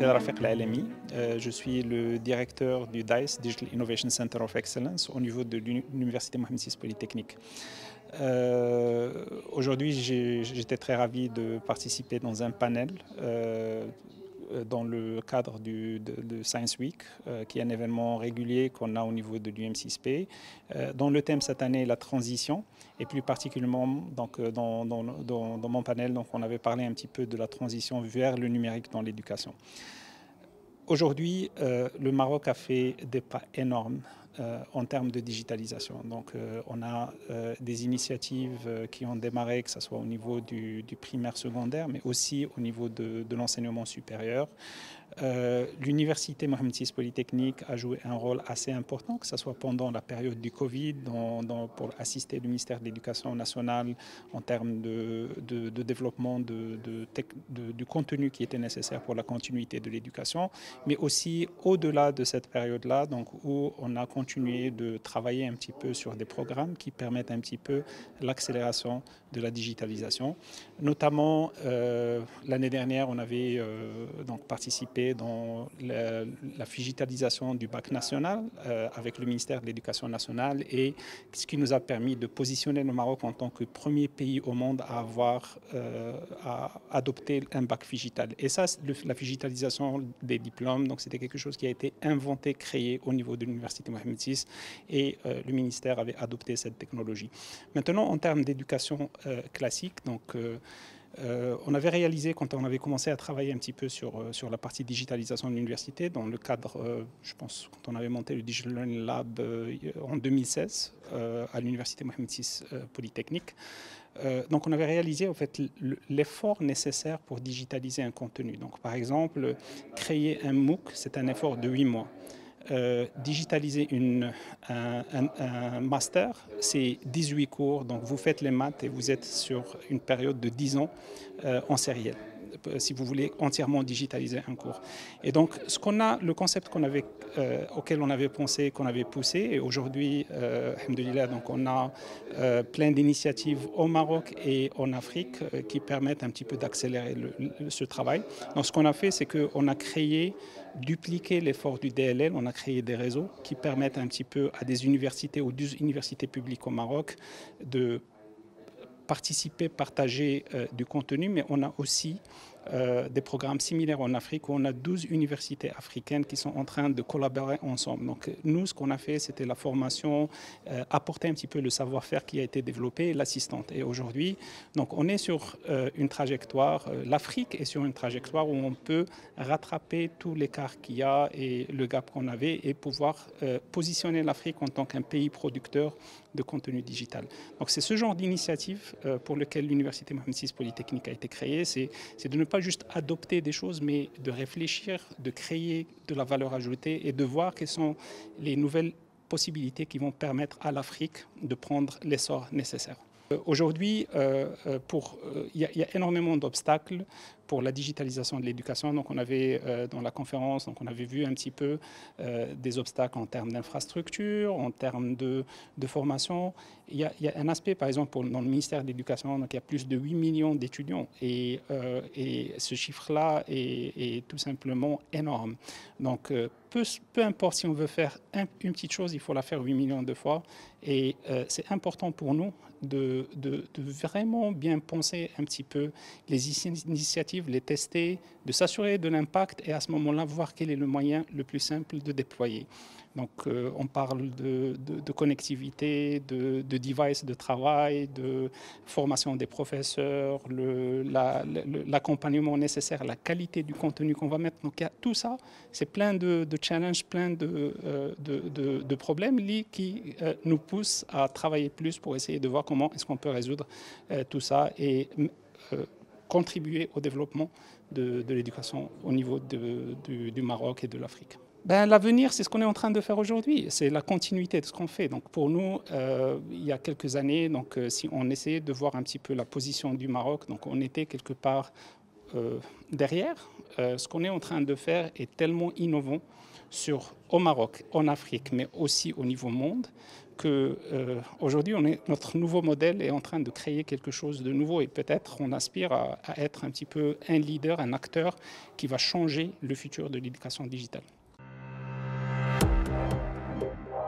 m'appelle Rafik Al-Alami. Je suis le directeur du DICE, Digital Innovation Center of Excellence, au niveau de l'Université Mohamed VI Polytechnique. Aujourd'hui, j'étais très ravi de participer dans un panel dans le cadre de Science Week, qui est un événement régulier qu'on a au niveau de l'UM6P, dont le thème cette année est la transition, et plus particulièrement donc, dans mon panel, donc, on avait parlé un petit peu de la transition vers le numérique dans l'éducation. Aujourd'hui, le Maroc a fait des pas énormes en termes de digitalisation. Donc, on a des initiatives qui ont démarré, que ce soit au niveau du primaire secondaire, mais aussi au niveau de l'enseignement supérieur. L'université Mohamed VI Polytechnique a joué un rôle assez important, que ce soit pendant la période du Covid, pour assister le ministère de l'Éducation nationale en termes de développement du contenu qui était nécessaire pour la continuité de l'éducation, mais aussi au-delà de cette période-là, donc où on a continué de travailler un petit peu sur des programmes qui permettent un petit peu l'accélération de la digitalisation. Notamment, l'année dernière, on avait donc participé dans la digitalisation du bac national avec le ministère de l'Éducation nationale, et ce qui nous a permis de positionner le Maroc en tant que premier pays au monde à avoir adopté un bac digital. Et ça, la digitalisation des diplômes, donc c'était quelque chose qui a été inventé, créé au niveau de l'Université Mohamed VI, et le ministère avait adopté cette technologie. Maintenant, en termes d'éducation classique, donc on avait réalisé, quand on avait commencé à travailler un petit peu sur la partie digitalisation de l'université, dans le cadre, je pense, quand on avait monté le Digital Learning Lab en 2016 à l'université Mohamed VI Polytechnique. Donc on avait réalisé en fait l'effort nécessaire pour digitaliser un contenu. Donc par exemple, créer un MOOC, c'est un effort de 8 mois. Digitaliser un master, c'est 18 cours, donc vous faites les maths et vous êtes sur une période de 10 ans en sériel, si vous voulez entièrement digitaliser un cours. Et donc, le concept auquel on avait pensé, qu'on avait poussé, et aujourd'hui, alhamdoulilah, donc on a plein d'initiatives au Maroc et en Afrique qui permettent un petit peu d'accélérer ce travail. Donc, ce qu'on a fait, c'est qu'on a dupliqué l'effort du DLL, on a créé des réseaux qui permettent un petit peu à des universités ou 12 universités publiques au Maroc de participer, partager du contenu, mais on a aussi des programmes similaires en Afrique où on a 12 universités africaines qui sont en train de collaborer ensemble. Donc nous, ce qu'on a fait, c'était la formation, apporter un petit peu le savoir-faire qui a été développé, l'assistante. Et aujourd'hui, donc on est sur une trajectoire, l'Afrique est sur une trajectoire où on peut rattraper tout l'écart qu'il y a et le gap qu'on avait, et pouvoir positionner l'Afrique en tant qu'un pays producteur de contenu digital. Donc c'est ce genre d'initiative pour lequel l'Université Mohamed VI Polytechnique a été créée, c'est de ne pas juste adopter des choses, mais de réfléchir, de créer de la valeur ajoutée et de voir quelles sont les nouvelles possibilités qui vont permettre à l'Afrique de prendre l'essor nécessaire. Aujourd'hui, il y a énormément d'obstacles pour la digitalisation de l'éducation. Donc on avait dans la conférence, donc on avait vu un petit peu des obstacles en termes d'infrastructure, en termes de formation. Il y a un aspect, par exemple, dans le ministère de l'Éducation, donc il y a plus de 8 millions d'étudiants, et ce chiffre-là est tout simplement énorme. Donc peu importe, si on veut faire une petite chose, il faut la faire 8 millions de fois, et c'est important pour nous de vraiment bien penser un petit peu les initiatives, les tester, de s'assurer de l'impact, et à ce moment-là, voir quel est le moyen le plus simple de déployer. Donc on parle de connectivité, de devices de travail, de formation des professeurs, l'accompagnement nécessaire, la qualité du contenu qu'on va mettre. Donc tout ça, c'est plein de challenges, plein de problèmes qui nous poussent à travailler plus pour essayer de voir comment est-ce qu'on peut résoudre tout ça et contribuer au développement de l'éducation au niveau du Maroc et de l'Afrique. L'avenir, c'est ce qu'on est en train de faire aujourd'hui. C'est la continuité de ce qu'on fait. Donc, pour nous, il y a quelques années, donc, si on essayait de voir un petit peu la position du Maroc, donc on était quelque part derrière, ce qu'on est en train de faire est tellement innovant au Maroc, en Afrique, mais aussi au niveau monde, qu'aujourd'hui, notre nouveau modèle est en train de créer quelque chose de nouveau et peut-être on aspire à être un petit peu un leader, un acteur qui va changer le futur de l'éducation digitale.